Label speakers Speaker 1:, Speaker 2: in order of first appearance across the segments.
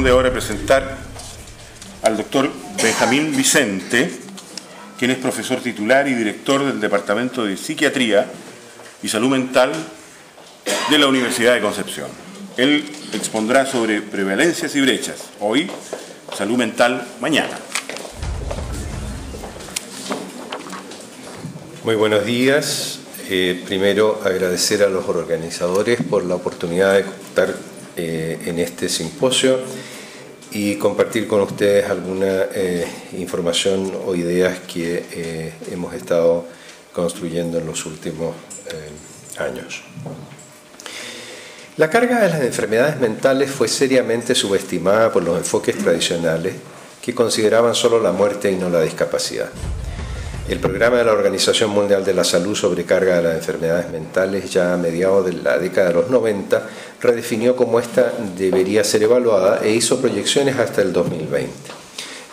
Speaker 1: corresponde ahora presentar al doctor Benjamín Vicente, quien es profesor titular y director del Departamento de Psiquiatría y Salud Mental de la Universidad de Concepción. Él expondrá sobre prevalencias y brechas, hoy, salud mental, mañana.
Speaker 2: Muy buenos días. Primero, agradecer a los organizadores por la oportunidad de estar en este simposio y compartir con ustedes alguna información o ideas que hemos estado construyendo en los últimos años. La carga de las enfermedades mentales fue seriamente subestimada por los enfoques tradicionales que consideraban solo la muerte y no la discapacidad. El programa de la Organización Mundial de la Salud sobre carga de las enfermedades mentales, ya a mediados de la década de los 90, redefinió cómo esta debería ser evaluada e hizo proyecciones hasta el 2020.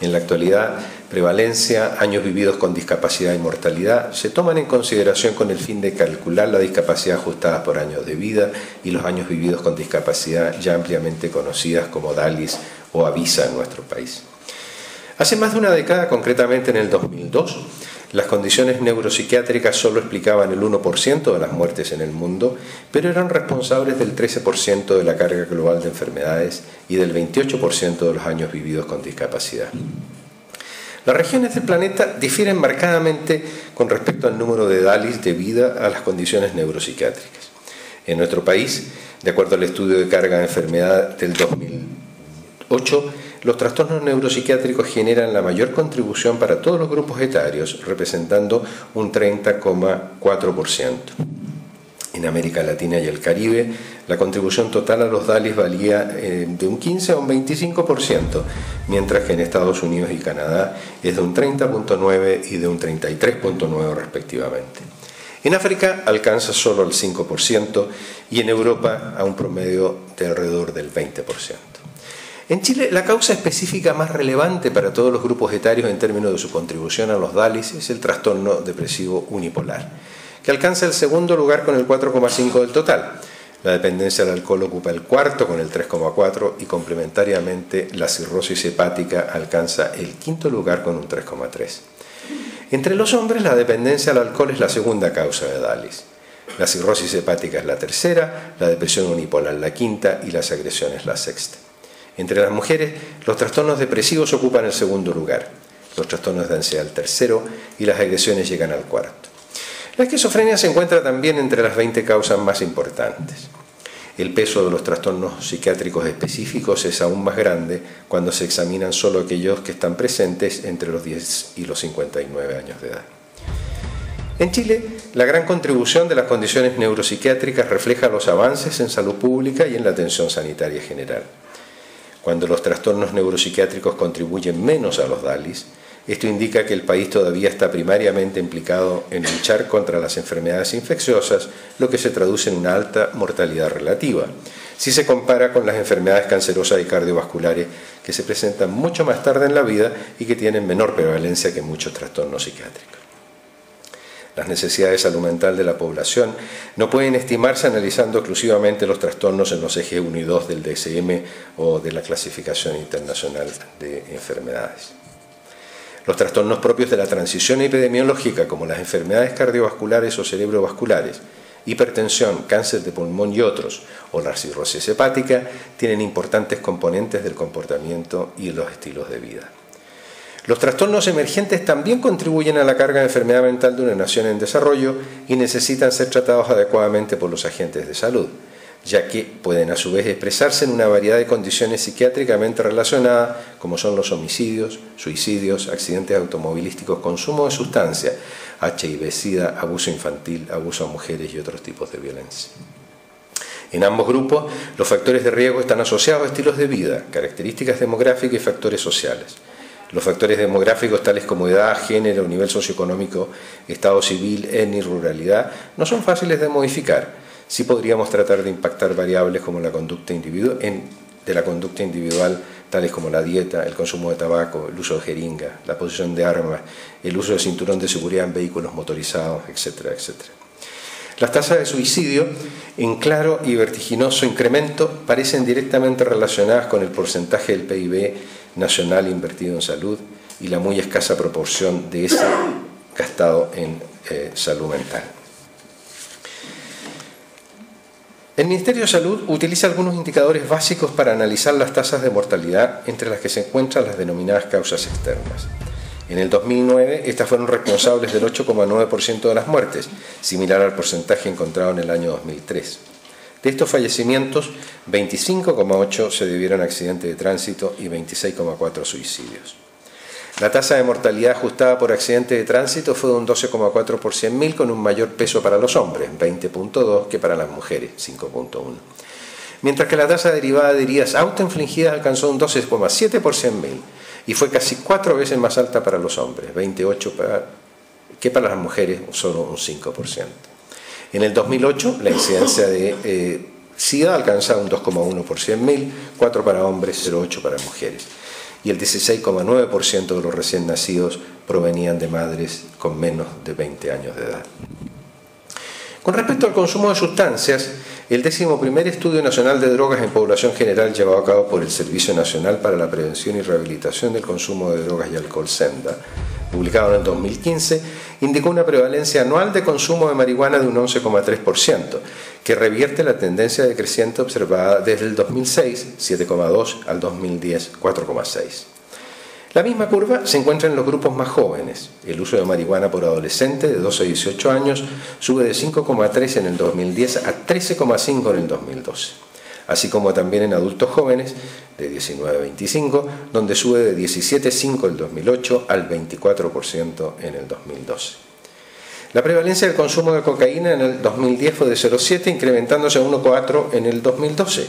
Speaker 2: En la actualidad, prevalencia, años vividos con discapacidad y mortalidad se toman en consideración con el fin de calcular la discapacidad ajustada por años de vida y los años vividos con discapacidad ya ampliamente conocidas como DALYs o AVISA en nuestro país. Hace más de una década, concretamente en el 2002, las condiciones neuropsiquiátricas solo explicaban el 1% de las muertes en el mundo, pero eran responsables del 13% de la carga global de enfermedades y del 28% de los años vividos con discapacidad. Las regiones del planeta difieren marcadamente con respecto al número de DALYs debido a las condiciones neuropsiquiátricas. En nuestro país, de acuerdo al estudio de carga de enfermedad del 2008, los trastornos neuropsiquiátricos generan la mayor contribución para todos los grupos etarios, representando un 30,4%. En América Latina y el Caribe, la contribución total a los DALYs valía de un 15 a un 25%, mientras que en Estados Unidos y Canadá es de un 30,9% y de un 33,9% respectivamente. En África alcanza solo el 5% y en Europa a un promedio de alrededor del 20%. En Chile, la causa específica más relevante para todos los grupos etarios en términos de su contribución a los DALYs es el trastorno depresivo unipolar, que alcanza el segundo lugar con el 4,5% del total. La dependencia al alcohol ocupa el cuarto con el 3,4% y complementariamente la cirrosis hepática alcanza el quinto lugar con un 3,3%. Entre los hombres, la dependencia al alcohol es la segunda causa de DALYs. La cirrosis hepática es la tercera, la depresión unipolar la quinta y las agresiones la sexta. Entre las mujeres, los trastornos depresivos ocupan el segundo lugar, los trastornos de ansiedad el tercero y las agresiones llegan al cuarto. La esquizofrenia se encuentra también entre las 20 causas más importantes. El peso de los trastornos psiquiátricos específicos es aún más grande cuando se examinan solo aquellos que están presentes entre los 10 y los 59 años de edad. En Chile, la gran contribución de las condiciones neuropsiquiátricas refleja los avances en salud pública y en la atención sanitaria general. Cuando los trastornos neuropsiquiátricos contribuyen menos a los DALYs, esto indica que el país todavía está primariamente implicado en luchar contra las enfermedades infecciosas, lo que se traduce en una alta mortalidad relativa, si se compara con las enfermedades cancerosas y cardiovasculares que se presentan mucho más tarde en la vida y que tienen menor prevalencia que muchos trastornos psiquiátricos. Las necesidades de salud mental de la población no pueden estimarse analizando exclusivamente los trastornos en los ejes 1 y 2 del DSM o de la Clasificación Internacional de Enfermedades. Los trastornos propios de la transición epidemiológica, como las enfermedades cardiovasculares o cerebrovasculares, hipertensión, cáncer de pulmón y otros, o la cirrosis hepática, tienen importantes componentes del comportamiento y los estilos de vida. Los trastornos emergentes también contribuyen a la carga de enfermedad mental de una nación en desarrollo y necesitan ser tratados adecuadamente por los agentes de salud, ya que pueden a su vez expresarse en una variedad de condiciones psiquiátricamente relacionadas, como son los homicidios, suicidios, accidentes automovilísticos, consumo de sustancias, HIV/SIDA, abuso infantil, abuso a mujeres y otros tipos de violencia. En ambos grupos, los factores de riesgo están asociados a estilos de vida, características demográficas y factores sociales. Los factores demográficos tales como edad, género, nivel socioeconómico, estado civil, etnia y ruralidad no son fáciles de modificar. Sí podríamos tratar de impactar variables como la conducta individual, tales como la dieta, el consumo de tabaco, el uso de jeringa, la posesión de armas, el uso de cinturón de seguridad en vehículos motorizados, etcétera, etcétera. Las tasas de suicidio, en claro y vertiginoso incremento, parecen directamente relacionadas con el porcentaje del PIB nacional invertido en salud y la muy escasa proporción de ese gastado en salud mental. El Ministerio de Salud utiliza algunos indicadores básicos para analizar las tasas de mortalidad, entre las que se encuentran las denominadas causas externas. En el 2009, estas fueron responsables del 8,9% de las muertes, similar al porcentaje encontrado en el año 2003. De estos fallecimientos, 25,8 se debieron a accidentes de tránsito y 26,4 suicidios. La tasa de mortalidad ajustada por accidente de tránsito fue de un 12,4 por 100.000, con un mayor peso para los hombres, 20,2, que para las mujeres, 5,1. Mientras que la tasa derivada de heridas autoinfligidas alcanzó un 12,7 por 100.000 y fue casi 4 veces más alta para los hombres, 28, que para las mujeres, solo un 5%. En el 2008, la incidencia de SIDA alcanzaba un 2,1 por 100.000, 4 para hombres, 0,8 para mujeres. Y el 16,9% de los recién nacidos provenían de madres con menos de 20 años de edad. Con respecto al consumo de sustancias, el 11º Estudio Nacional de Drogas en Población General, llevado a cabo por el Servicio Nacional para la Prevención y Rehabilitación del Consumo de Drogas y Alcohol, SENDA, publicado en el 2015, indicó una prevalencia anual de consumo de marihuana de un 11,3%, que revierte la tendencia decreciente observada desde el 2006, 7,2, al 2010, 4,6. La misma curva se encuentra en los grupos más jóvenes. El uso de marihuana por adolescente de 12 a 18 años sube de 5,3 en el 2010 a 13,5 en el 2012, así como también en adultos jóvenes de 19 a 25, donde sube de 17,5 en el 2008 al 24% en el 2012. La prevalencia del consumo de cocaína en el 2010 fue de 0,7, incrementándose a 1,4 en el 2012,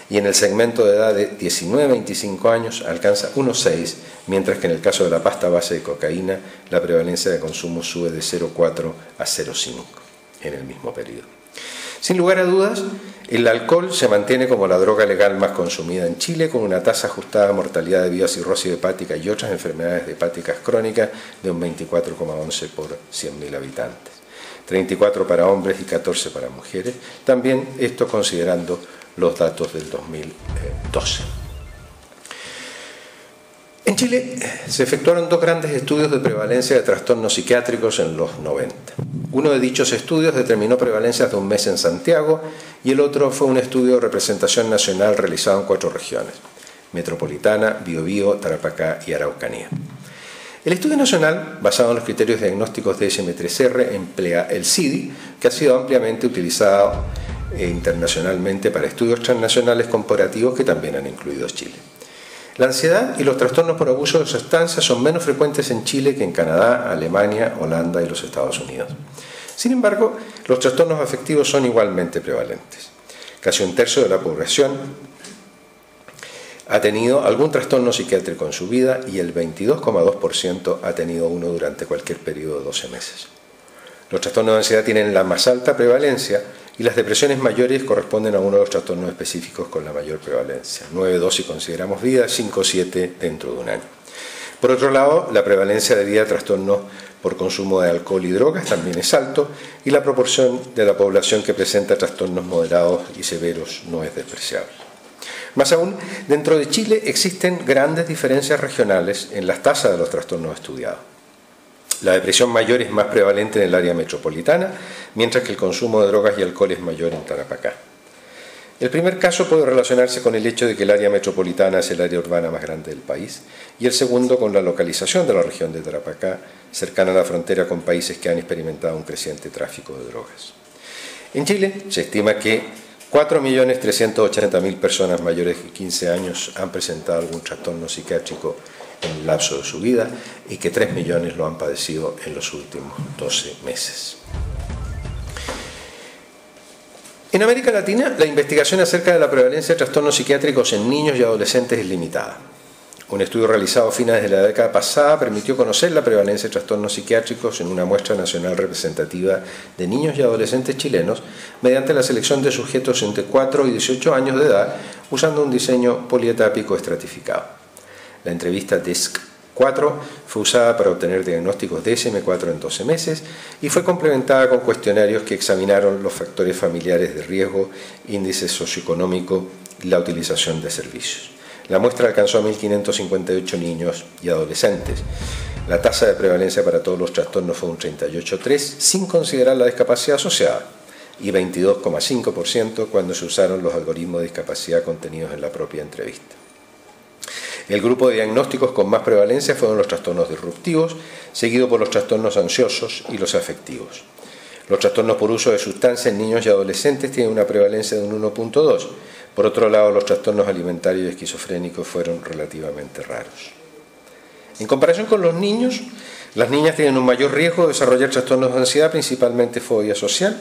Speaker 2: y en el segmento de edad de 19 a 25 años alcanza 1,6, mientras que en el caso de la pasta base de cocaína, la prevalencia de consumo sube de 0,4 a 0,5 en el mismo periodo. Sin lugar a dudas, el alcohol se mantiene como la droga legal más consumida en Chile, con una tasa ajustada a mortalidad debido a cirrosis hepática y otras enfermedades hepáticas crónicas de un 24,11 por 100.000 habitantes. 34 para hombres y 14 para mujeres, también esto considerando los datos del 2012. En Chile se efectuaron 2 grandes estudios de prevalencia de trastornos psiquiátricos en los 90. Uno de dichos estudios determinó prevalencias de un mes en Santiago y el otro fue un estudio de representación nacional realizado en 4 regiones: Metropolitana, Biobío, Tarapacá y Araucanía. El estudio nacional, basado en los criterios diagnósticos de DSM-3R, emplea el CIDI, que ha sido ampliamente utilizado internacionalmente para estudios transnacionales comparativos que también han incluido Chile. La ansiedad y los trastornos por abuso de sustancias son menos frecuentes en Chile que en Canadá, Alemania, Holanda y los Estados Unidos. Sin embargo, los trastornos afectivos son igualmente prevalentes. Casi un tercio de la población ha tenido algún trastorno psiquiátrico en su vida y el 22,2% ha tenido uno durante cualquier periodo de 12 meses. Los trastornos de ansiedad tienen la más alta prevalencia y las depresiones mayores corresponden a uno de los trastornos específicos con la mayor prevalencia, 9,2 si consideramos vida, 5,7 dentro de un año. Por otro lado, la prevalencia de trastornos por consumo de alcohol y drogas también es alto y la proporción de la población que presenta trastornos moderados y severos no es despreciable. Más aún, dentro de Chile existen grandes diferencias regionales en las tasas de los trastornos estudiados. La depresión mayor es más prevalente en el área metropolitana, mientras que el consumo de drogas y alcohol es mayor en Tarapacá. El primer caso puede relacionarse con el hecho de que el área metropolitana es el área urbana más grande del país, y el segundo con la localización de la región de Tarapacá, cercana a la frontera con países que han experimentado un creciente tráfico de drogas. En Chile se estima que 4.380.000 personas mayores de 15 años han presentado algún trastorno psiquiátrico en el lapso de su vida y que 3 millones lo han padecido en los últimos 12 meses. En América Latina, la investigación acerca de la prevalencia de trastornos psiquiátricos en niños y adolescentes es limitada. Un estudio realizado a fines de la década pasada permitió conocer la prevalencia de trastornos psiquiátricos en una muestra nacional representativa de niños y adolescentes chilenos mediante la selección de sujetos entre 4 y 18 años de edad usando un diseño polietápico estratificado. La entrevista DISC 2004 fue usada para obtener diagnósticos de DSM-4 en 12 meses y fue complementada con cuestionarios que examinaron los factores familiares de riesgo, índice socioeconómico y la utilización de servicios. La muestra alcanzó a 1.558 niños y adolescentes. La tasa de prevalencia para todos los trastornos fue un 38,3, sin considerar la discapacidad asociada, y 22,5% cuando se usaron los algoritmos de discapacidad contenidos en la propia entrevista. El grupo de diagnósticos con más prevalencia fueron los trastornos disruptivos, seguido por los trastornos ansiosos y los afectivos. Los trastornos por uso de sustancias en niños y adolescentes tienen una prevalencia de un 1,2. Por otro lado, los trastornos alimentarios y esquizofrénicos fueron relativamente raros. En comparación con los niños, las niñas tienen un mayor riesgo de desarrollar trastornos de ansiedad, principalmente fobia social,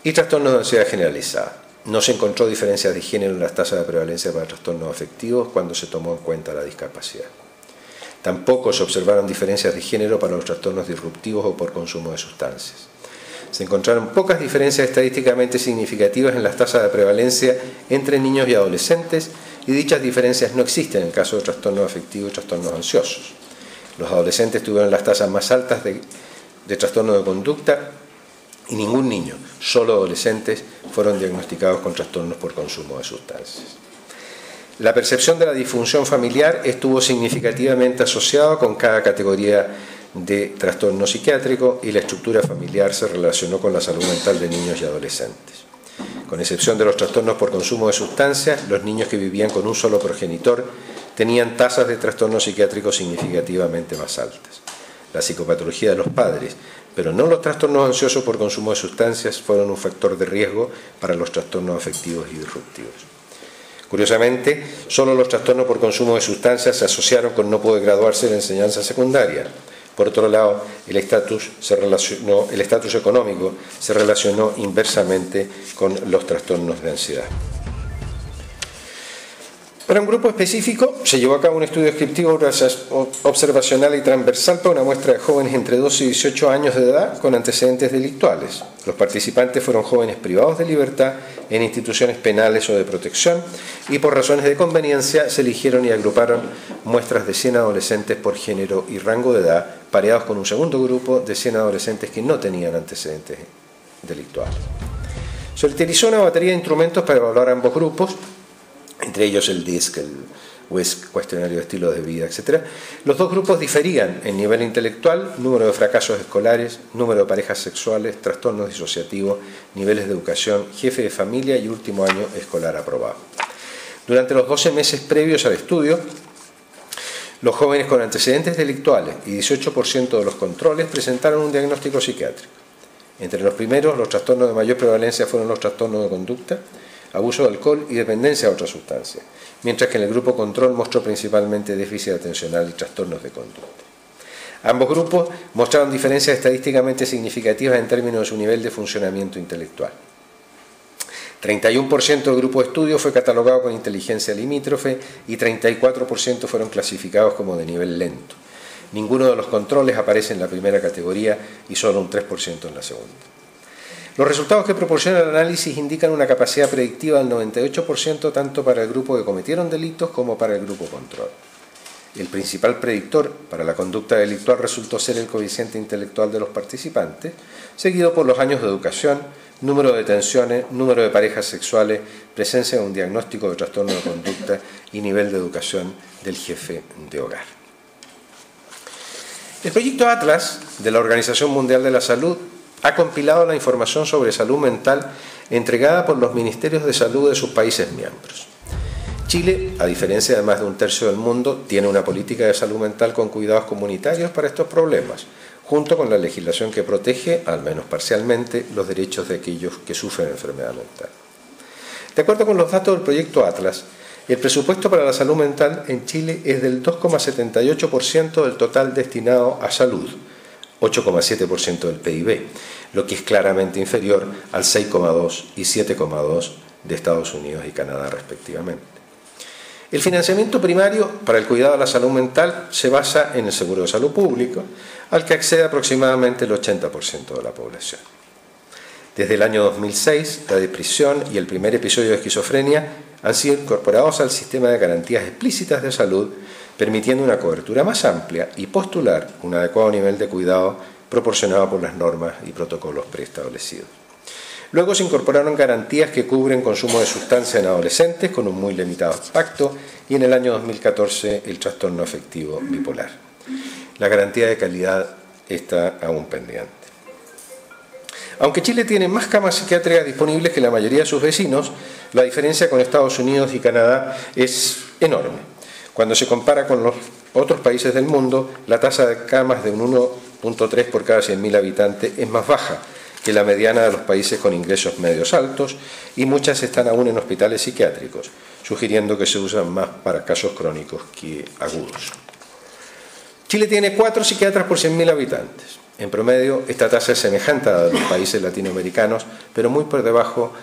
Speaker 2: y trastornos de ansiedad generalizada. No se encontró diferencias de género en las tasas de prevalencia para trastornos afectivos cuando se tomó en cuenta la discapacidad. Tampoco se observaron diferencias de género para los trastornos disruptivos o por consumo de sustancias. Se encontraron pocas diferencias estadísticamente significativas en las tasas de prevalencia entre niños y adolescentes, y dichas diferencias no existen en el caso de trastornos afectivos y trastornos ansiosos. Los adolescentes tuvieron las tasas más altas de trastorno de conducta y ningún niño, solo adolescentes, fueron diagnosticados con trastornos por consumo de sustancias. La percepción de la disfunción familiar estuvo significativamente asociada con cada categoría de trastorno psiquiátrico y la estructura familiar se relacionó con la salud mental de niños y adolescentes. Con excepción de los trastornos por consumo de sustancias, los niños que vivían con un solo progenitor tenían tasas de trastorno psiquiátrico significativamente más altas. La psicopatología de los padres, pero no los trastornos ansiosos por consumo de sustancias, fueron un factor de riesgo para los trastornos afectivos y disruptivos. Curiosamente, solo los trastornos por consumo de sustancias se asociaron con no poder graduarse en la enseñanza secundaria. Por otro lado, el estatus económico se relacionó inversamente con los trastornos de ansiedad. Para un grupo específico se llevó a cabo un estudio descriptivo observacional y transversal para una muestra de jóvenes entre 12 y 18 años de edad con antecedentes delictuales. Los participantes fueron jóvenes privados de libertad en instituciones penales o de protección y por razones de conveniencia se eligieron y agruparon muestras de 100 adolescentes por género y rango de edad, pareados con un segundo grupo de 100 adolescentes que no tenían antecedentes delictuales. Se utilizó una batería de instrumentos para evaluar ambos grupos, entre ellos el DISC, el WISC, cuestionario de estilo de vida, etc. Los dos grupos diferían en nivel intelectual, número de fracasos escolares, número de parejas sexuales, trastornos disociativos, niveles de educación, jefe de familia y último año escolar aprobado. Durante los 12 meses previos al estudio, los jóvenes con antecedentes delictuales y 18% de los controles presentaron un diagnóstico psiquiátrico. Entre los primeros, los trastornos de mayor prevalencia fueron los trastornos de conducta, abuso de alcohol y dependencia a otras sustancias, mientras que en el grupo control mostró principalmente déficit atencional y trastornos de conducta. Ambos grupos mostraron diferencias estadísticamente significativas en términos de su nivel de funcionamiento intelectual. 31% del grupo de estudio fue catalogado con inteligencia limítrofe y 34% fueron clasificados como de nivel lento. Ninguno de los controles aparece en la primera categoría y solo un 3% en la segunda. Los resultados que proporciona el análisis indican una capacidad predictiva del 98% tanto para el grupo que cometieron delitos como para el grupo control. El principal predictor para la conducta delictual resultó ser el coeficiente intelectual de los participantes, seguido por los años de educación, número de detenciones, número de parejas sexuales, presencia de un diagnóstico de trastorno de conducta y nivel de educación del jefe de hogar. El proyecto Atlas de la Organización Mundial de la Salud ha compilado la información sobre salud mental entregada por los ministerios de salud de sus países miembros. Chile, a diferencia de más de un tercio del mundo, tiene una política de salud mental con cuidados comunitarios para estos problemas, junto con la legislación que protege, al menos parcialmente, los derechos de aquellos que sufren enfermedad mental. De acuerdo con los datos del proyecto Atlas, el presupuesto para la salud mental en Chile es del 2,78% del total destinado a salud, 8,7% del PIB, lo que es claramente inferior al 6,2% y 7,2% de Estados Unidos y Canadá respectivamente. El financiamiento primario para el cuidado de la salud mental se basa en el seguro de salud público, al que accede aproximadamente el 80% de la población. Desde el año 2006, la depresión y el primer episodio de esquizofrenia han sido incorporados al sistema de garantías explícitas de salud, permitiendo una cobertura más amplia y postular un adecuado nivel de cuidado proporcionado por las normas y protocolos preestablecidos. Luego se incorporaron garantías que cubren consumo de sustancias en adolescentes con un muy limitado impacto y en el año 2014 el trastorno afectivo bipolar. La garantía de calidad está aún pendiente. Aunque Chile tiene más camas psiquiátricas disponibles que la mayoría de sus vecinos, la diferencia con Estados Unidos y Canadá es enorme. Cuando se compara con los otros países del mundo, la tasa de camas de un 1.3 por cada 100.000 habitantes es más baja que la mediana de los países con ingresos medios altos y muchas están aún en hospitales psiquiátricos, sugiriendo que se usan más para casos crónicos que agudos. Chile tiene 4 psiquiatras por 100.000 habitantes. En promedio, esta tasa es semejante a la de los países latinoamericanos, pero muy por debajo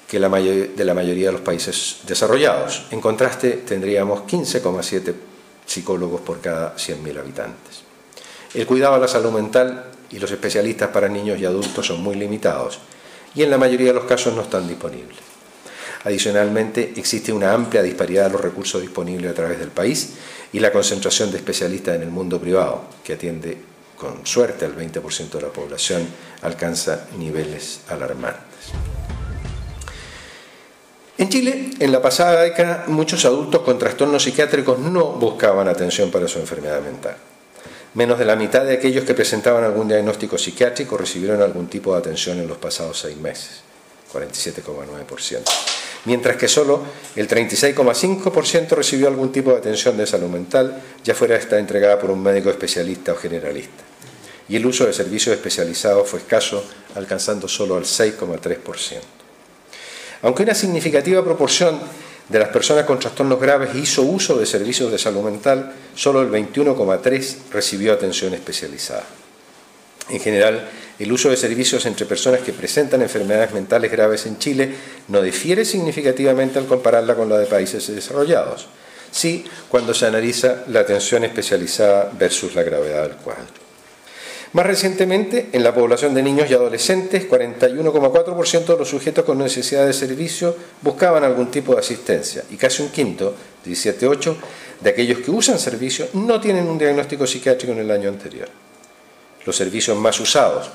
Speaker 2: que de la mayoría de los países desarrollados. En contraste, tendríamos 15,7 psicólogos por cada 100.000 habitantes. El cuidado a la salud mental y los especialistas para niños y adultos son muy limitados y en la mayoría de los casos no están disponibles. Adicionalmente, existe una amplia disparidad de los recursos disponibles a través del país y la concentración de especialistas en el mundo privado, que atiende con suerte al 20% de la población, alcanza niveles alarmantes. En Chile, en la pasada década, muchos adultos con trastornos psiquiátricos no buscaban atención para su enfermedad mental. Menos de la mitad de aquellos que presentaban algún diagnóstico psiquiátrico recibieron algún tipo de atención en los pasados 6 meses, 47,9%. Mientras que solo el 36,5% recibió algún tipo de atención de salud mental, ya fuera esta entregada por un médico especialista o generalista. Y el uso de servicios especializados fue escaso, alcanzando solo al 6,3%. Aunque una significativa proporción de las personas con trastornos graves hizo uso de servicios de salud mental, solo el 21,3% recibió atención especializada. En general, el uso de servicios entre personas que presentan enfermedades mentales graves en Chile no difiere significativamente al compararla con la de países desarrollados, sí cuando se analiza la atención especializada versus la gravedad del cuadro. Más recientemente, en la población de niños y adolescentes, 41,4% de los sujetos con necesidad de servicio buscaban algún tipo de asistencia y casi un quinto, 17,8%, de aquellos que usan servicio no tienen un diagnóstico psiquiátrico en el año anterior. Los servicios más usados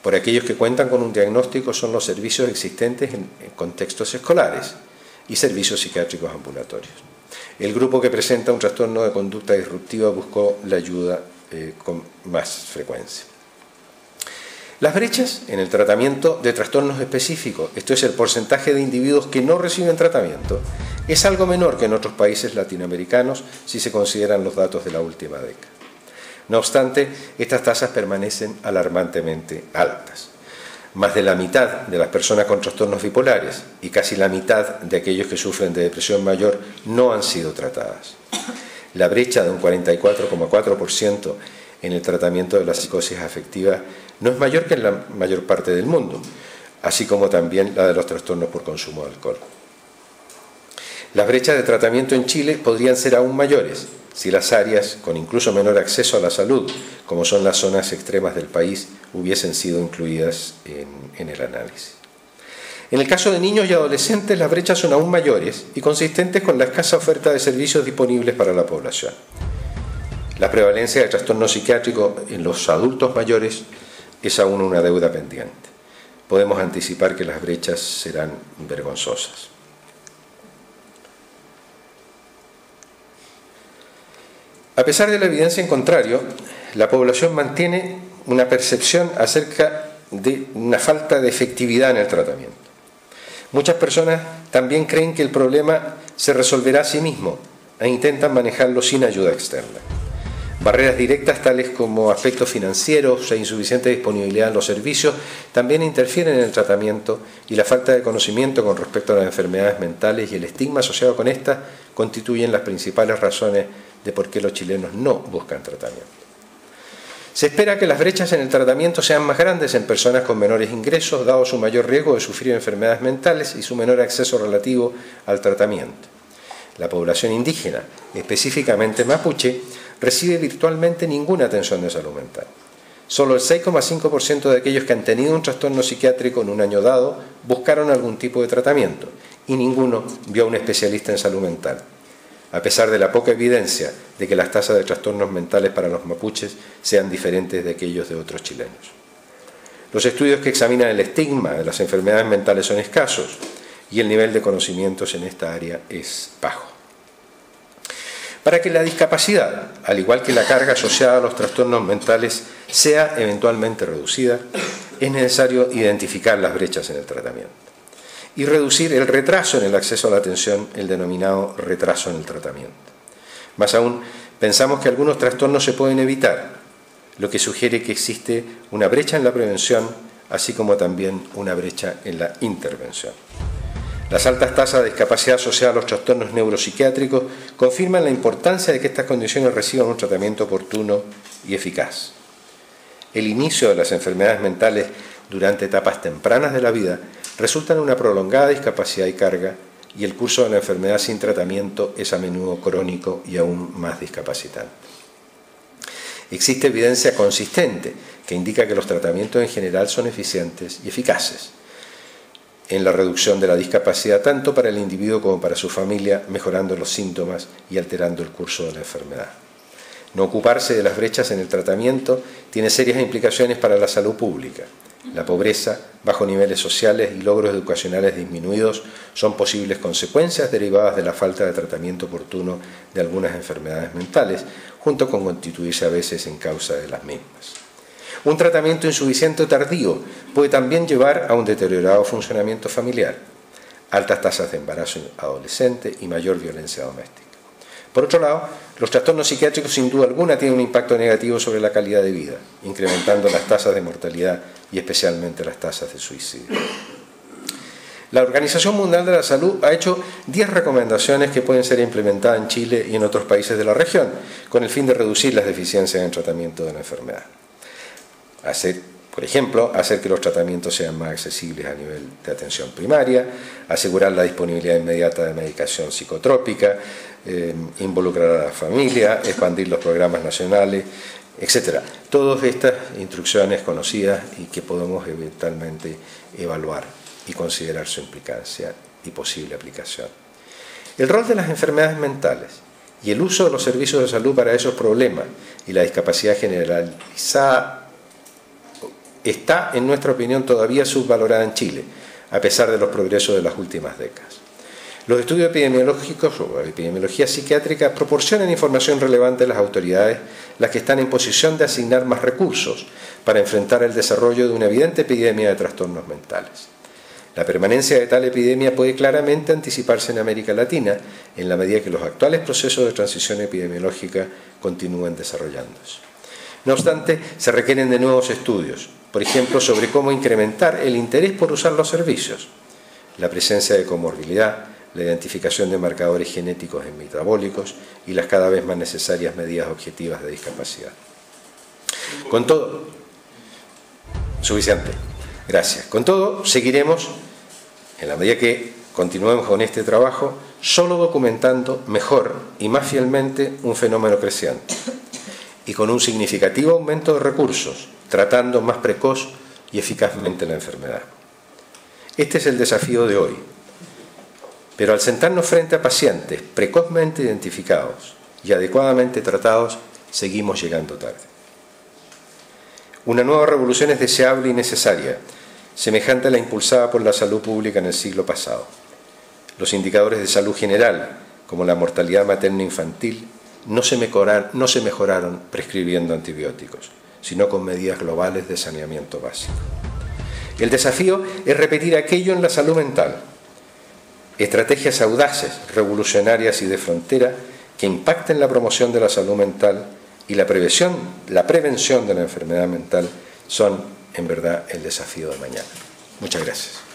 Speaker 2: por aquellos que cuentan con un diagnóstico son los servicios existentes en contextos escolares y servicios psiquiátricos ambulatorios. El grupo que presenta un trastorno de conducta disruptiva buscó la ayuda con más frecuencia. Las brechas en el tratamiento de trastornos específicos, esto es el porcentaje de individuos que no reciben tratamiento, es algo menor que en otros países latinoamericanos si se consideran los datos de la última década. No obstante, estas tasas permanecen alarmantemente altas. Más de la mitad de las personas con trastornos bipolares y casi la mitad de aquellos que sufren de depresión mayor no han sido tratadas. La brecha de un 44,4% en el tratamiento de la psicosis afectiva no es mayor que en la mayor parte del mundo, así como también la de los trastornos por consumo de alcohol. Las brechas de tratamiento en Chile podrían ser aún mayores si las áreas con incluso menor acceso a la salud, como son las zonas extremas del país, hubiesen sido incluidas en el análisis. En el caso de niños y adolescentes, las brechas son aún mayores y consistentes con la escasa oferta de servicios disponibles para la población. La prevalencia de trastorno psiquiátrico en los adultos mayores es aún una deuda pendiente. Podemos anticipar que las brechas serán vergonzosas. A pesar de la evidencia en contrario, la población mantiene una percepción acerca de una falta de efectividad en el tratamiento. Muchas personas también creen que el problema se resolverá a sí mismo e intentan manejarlo sin ayuda externa. Barreras directas tales como aspectos financieros e insuficiente disponibilidad en los servicios también interfieren en el tratamiento y la falta de conocimiento con respecto a las enfermedades mentales y el estigma asociado con estas constituyen las principales razones de por qué los chilenos no buscan tratamiento. Se espera que las brechas en el tratamiento sean más grandes en personas con menores ingresos, dado su mayor riesgo de sufrir enfermedades mentales y su menor acceso relativo al tratamiento. La población indígena, específicamente mapuche, recibe virtualmente ninguna atención de salud mental. Solo el 6,5% de aquellos que han tenido un trastorno psiquiátrico en un año dado buscaron algún tipo de tratamiento y ninguno vio a un especialista en salud mental. a pesar de la poca evidencia de que las tasas de trastornos mentales para los mapuches sean diferentes de aquellos de otros chilenos. Los estudios que examinan el estigma de las enfermedades mentales son escasos y el nivel de conocimientos en esta área es bajo. Para que la discapacidad, al igual que la carga asociada a los trastornos mentales, sea eventualmente reducida, es necesario identificar las brechas en el tratamiento y reducir el retraso en el acceso a la atención, el denominado retraso en el tratamiento. Más aún, pensamos que algunos trastornos se pueden evitar, lo que sugiere que existe una brecha en la prevención, así como también una brecha en la intervención. Las altas tasas de discapacidad asociadas a los trastornos neuropsiquiátricos confirman la importancia de que estas condiciones reciban un tratamiento oportuno y eficaz. El inicio de las enfermedades mentales durante etapas tempranas de la vida resulta en una prolongada discapacidad y carga, y el curso de la enfermedad sin tratamiento es a menudo crónico y aún más discapacitante. Existe evidencia consistente que indica que los tratamientos en general son eficientes y eficaces en la reducción de la discapacidad tanto para el individuo como para su familia, mejorando los síntomas y alterando el curso de la enfermedad. No ocuparse de las brechas en el tratamiento tiene serias implicaciones para la salud pública. La pobreza, bajos niveles sociales y logros educacionales disminuidos son posibles consecuencias derivadas de la falta de tratamiento oportuno de algunas enfermedades mentales, junto con constituirse a veces en causa de las mismas. Un tratamiento insuficiente o tardío puede también llevar a un deteriorado funcionamiento familiar, altas tasas de embarazo adolescente y mayor violencia doméstica. Por otro lado, los trastornos psiquiátricos sin duda alguna tienen un impacto negativo sobre la calidad de vida, incrementando las tasas de mortalidad y especialmente las tasas de suicidio. La Organización Mundial de la Salud ha hecho 10 recomendaciones que pueden ser implementadas en Chile y en otros países de la región, con el fin de reducir las deficiencias en el tratamiento de la enfermedad. Por ejemplo, hacer que los tratamientos sean más accesibles a nivel de atención primaria, asegurar la disponibilidad inmediata de medicación psicotrópica, involucrar a la familia, expandir los programas nacionales, etc. Todas estas instrucciones conocidas y que podemos eventualmente evaluar y considerar su implicancia y posible aplicación. El rol de las enfermedades mentales y el uso de los servicios de salud para esos problemas y la discapacidad generalizada está, en nuestra opinión, todavía subvalorada en Chile, a pesar de los progresos de las últimas décadas. Los estudios epidemiológicos o la epidemiología psiquiátrica proporcionan información relevante a las autoridades, las que están en posición de asignar más recursos para enfrentar el desarrollo de una evidente epidemia de trastornos mentales. La permanencia de tal epidemia puede claramente anticiparse en América Latina, en la medida que los actuales procesos de transición epidemiológica continúen desarrollándose. No obstante, se requieren de nuevos estudios, por ejemplo, sobre cómo incrementar el interés por usar los servicios, la presencia de comorbilidad, la identificación de marcadores genéticos y metabólicos y las cada vez más necesarias medidas objetivas de discapacidad. Con todo, suficiente. Gracias. Con todo, seguiremos, en la medida que continuemos con este trabajo, solo documentando mejor y más fielmente un fenómeno creciente y con un significativo aumento de recursos, tratando más precoz y eficazmente la enfermedad. Este es el desafío de hoy. Pero al sentarnos frente a pacientes precozmente identificados y adecuadamente tratados, seguimos llegando tarde. Una nueva revolución es deseable y necesaria, semejante a la impulsada por la salud pública en el siglo pasado. Los indicadores de salud general, como la mortalidad materno-infantil, no se mejoraron prescribiendo antibióticos, sino con medidas globales de saneamiento básico. El desafío es repetir aquello en la salud mental. Estrategias audaces, revolucionarias y de frontera que impacten la promoción de la salud mental y la prevención de la enfermedad mental son, en verdad, el desafío de mañana. Muchas gracias.